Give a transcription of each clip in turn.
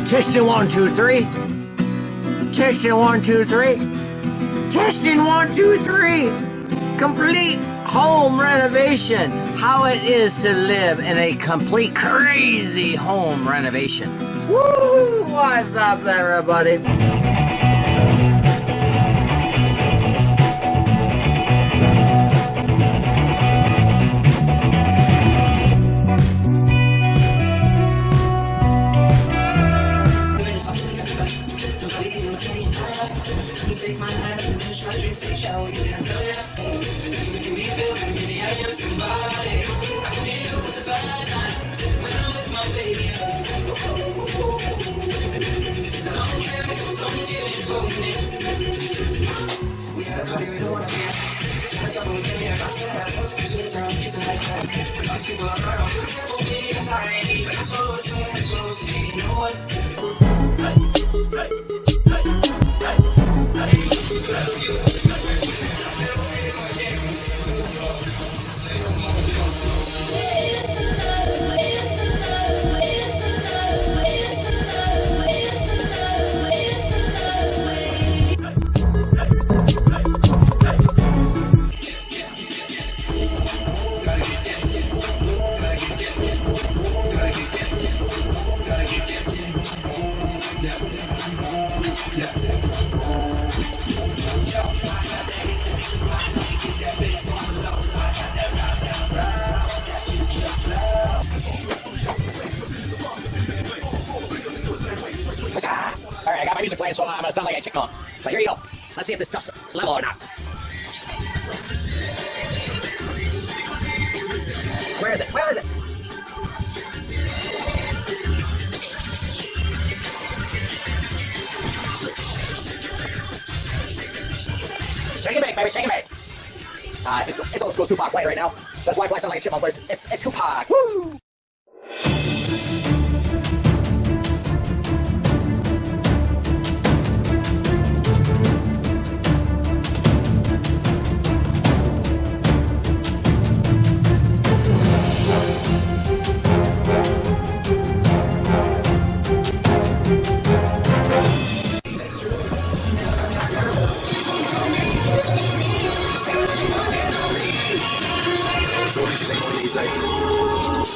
Testing 1, 2, 3. Testing 1, 2, 3. Testing 1, 2, 3. Complete home renovation. How it is to live in a complete crazy home renovation. Woo! What's up, everybody? Alright, I got my music playing, so I'm gonna sound like a chicken. But here you go. Let's see if this stuff's level or not. Where is it? Where is it? Shake and bake, baby, shake and bake. It's old school Tupac playing right now. That's why I sound like a chipmunk, but it's Tupac. Woo!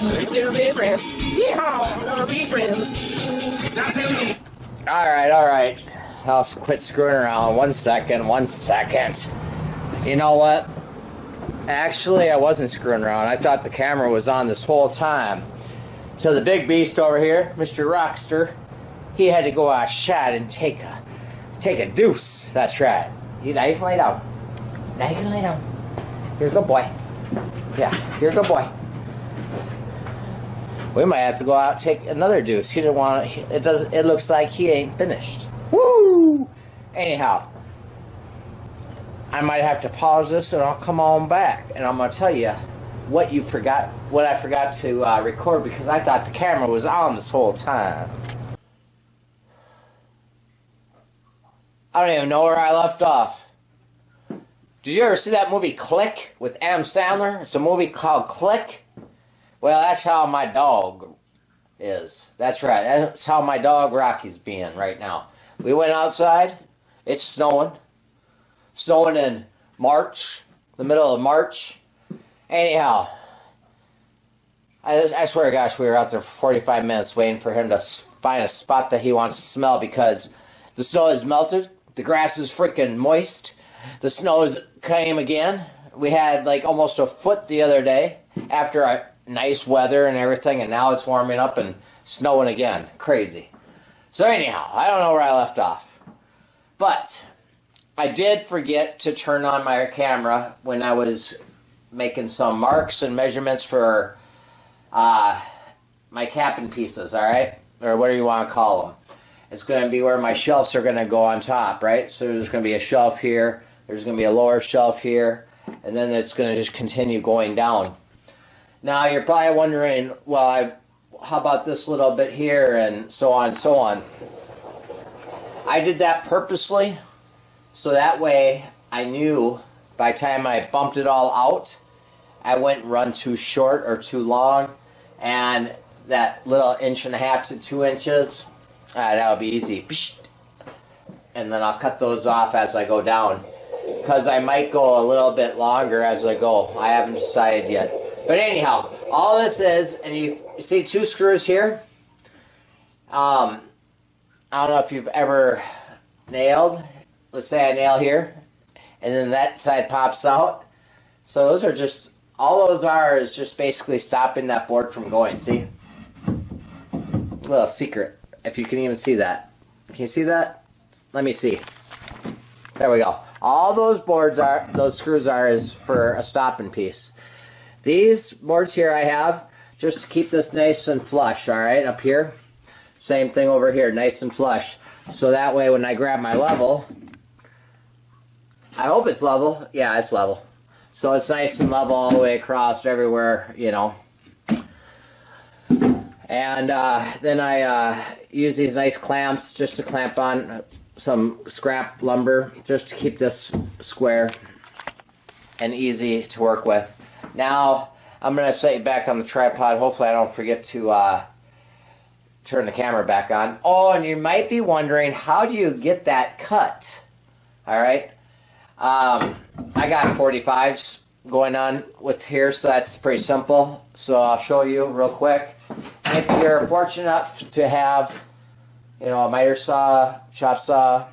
Let's still be friends. Yeehaw, we're gonna be friends. Stop telling me. Alright. I'll quit screwing around. 1 second. You know what? Actually, I wasn't screwing around. I thought the camera was on this whole time. So the big beast over here, Mr. Rockster, he had to go outside and take a deuce. That's right. Now you can lay down. Now you can lay down. You're a good boy. Yeah, you're a good boy. We might have to go out and take another deuce. He didn't want it. It looks like he ain't finished. Woo! Anyhow, I might have to pause this and I'll come on back and I'm gonna tell you what I forgot to record because I thought the camera was on this whole time. I don't even know where I left off. Did you ever see that movie Click with Adam Sandler? It's a movie called Click. Well, that's how my dog is. That's right. That's how my dog Rocky's being right now. We went outside. It's snowing. Snowing in March, the middle of March. Anyhow, I swear to gosh, we were out there for 45 minutes waiting for him to find a spot that he wants to smell because the snow is melted. The grass is freaking moist. The snow came again. We had like almost a foot the other day after a nice weather and everything, and now it's warming up and snowing again. Crazy. So anyhow, I don't know where I left off. But I did forget to turn on my camera when I was making some marks and measurements for my capping pieces, alright? Or whatever you want to call them. It's going to be where my shelves are going to go on top, right? So there's going to be a shelf here, there's going to be a lower shelf here, and then it's going to just continue going down. Now you're probably wondering, well, how about this little bit here and so on and so on. I did that purposely so that way I knew by the time I bumped it all out, I wouldn't run too short or too long, and that little 1.5 to 2 inches That'll be easy. And then I'll cut those off as I go down, because I might go a little bit longer as I go. I haven't decided yet. But anyhow, all this is, and you see 2 screws here. I don't know if you've ever nailed. Let's say I nail here, and then that side pops out. So those are just, all those are is just basically stopping that board from going. See? Little secret, if you can even see that. Can you see that? Let me see. There we go. All those boards are, those screws are, is for a stopping piece. These boards here I have just to keep this nice and flush, alright, up here. Same thing over here, nice and flush. So that way when I grab my level, I hope it's level. Yeah, it's level. So it's nice and level all the way across everywhere, you know. And then I use these nice clamps just to clamp on some scrap lumber just to keep this square and easy to work with. Now I'm going to set you back on the tripod. Hopefully I don't forget to turn the camera back on. Oh, and you might be wondering, how do you get that cut? Alright. I got 45s going on with here, so that's pretty simple. So I'll show you real quick. If you're fortunate enough to have, you know, a miter saw, chop saw,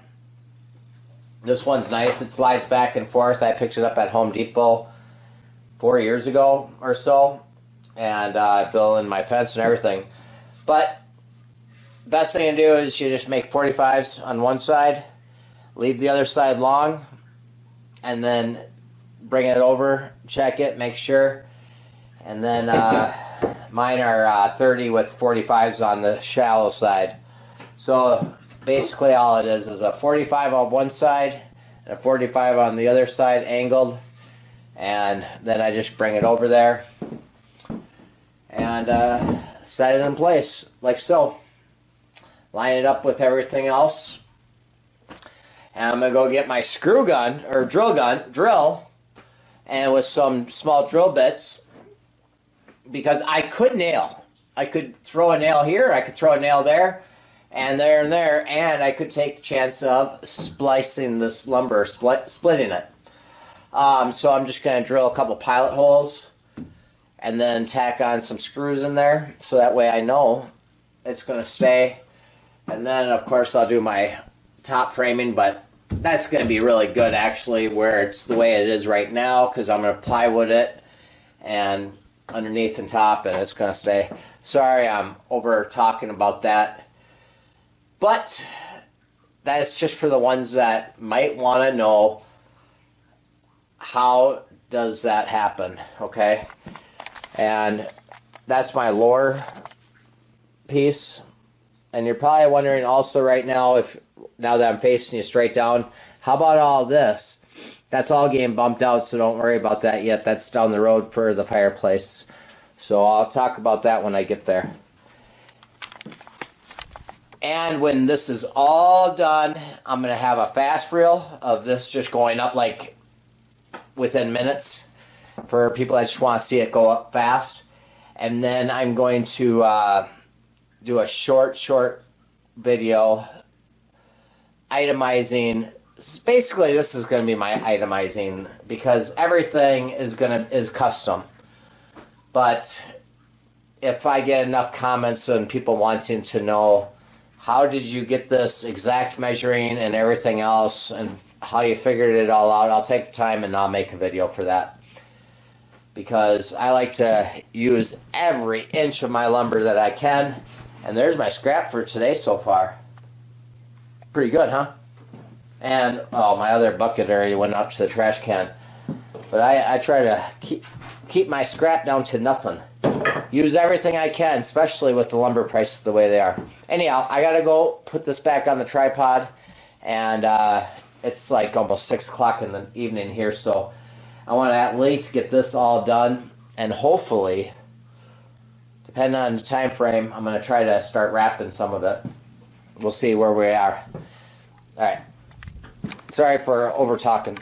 this one's nice. It slides back and forth. I picked it up at Home Depot 4 years ago or so, and built in my fence and everything. But best thing to do is you just make 45s on one side, leave the other side long, and then bring it over, check it, make sure, and then mine are 30 with 45s on the shallow side. So basically all it is a 45 on one side and a 45 on the other side angled, and then I just bring it over there and set it in place like so. Line it up with everything else, and I'm gonna go get my screw gun or drill, and with some small drill bits, because I could nail. I could throw a nail here, I could throw a nail there, and there and there, and I could take the chance of splicing this lumber, splitting it. So I'm just going to drill a couple pilot holes and then tack on some screws in there, so that way I know it's going to stay. And then of course I'll do my top framing, but that's going to be really good actually where it's the way it is right now, because I'm going to plywood it and underneath and top, and it's going to stay. Sorry I'm over talking about that, but that's just for the ones that might want to know how does that happen, okay? And that's my lower piece. And you're probably wondering also right now, now that I'm facing you straight down, how about all this? That's all getting bumped out, so don't worry about that yet. That's down the road for the fireplace. So I'll talk about that when I get there. And when this is all done, I'm going to have a fast reel of this just going up like within minutes for people that just want to see it go up fast. And then I'm going to do a short video itemizing. Basically, this is going to be my itemizing, because everything is custom. But if I get enough comments and people wanting to know how did you get this exact measuring and everything else, and how you figured it all out, I'll take the time and I'll make a video for that. Because I like to use every inch of my lumber that I can. And there's my scrap for today so far. Pretty good, huh? And, oh, my other bucket already went up to the trash can. But I try to keep my scrap down to nothing. Use everything I can, especially with the lumber prices the way they are. Anyhow, I gotta go put this back on the tripod. And it's like almost 6 o'clock in the evening here, so I want to at least get this all done. And hopefully, depending on the time frame, I'm going to try to start wrapping some of it. We'll see where we are. Alright. Sorry for over talking.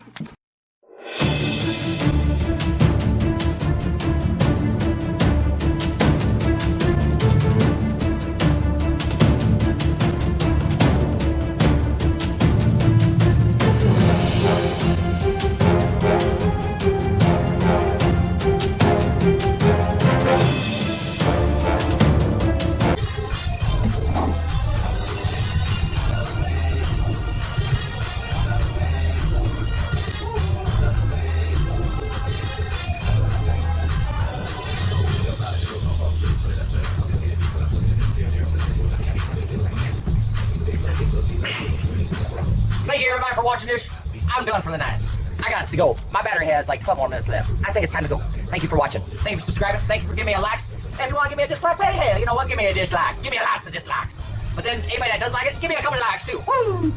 done for the night. I got to go. My battery has like 12 more minutes left. I think it's time to go. Thank you for watching. Thank you for subscribing. Thank you for giving me a likes. And if you want to give me a dislike, well, hey, you know what? Give me a dislike. Give me lots of dislikes. But then anybody that does like it, give me a couple of likes too. Woo!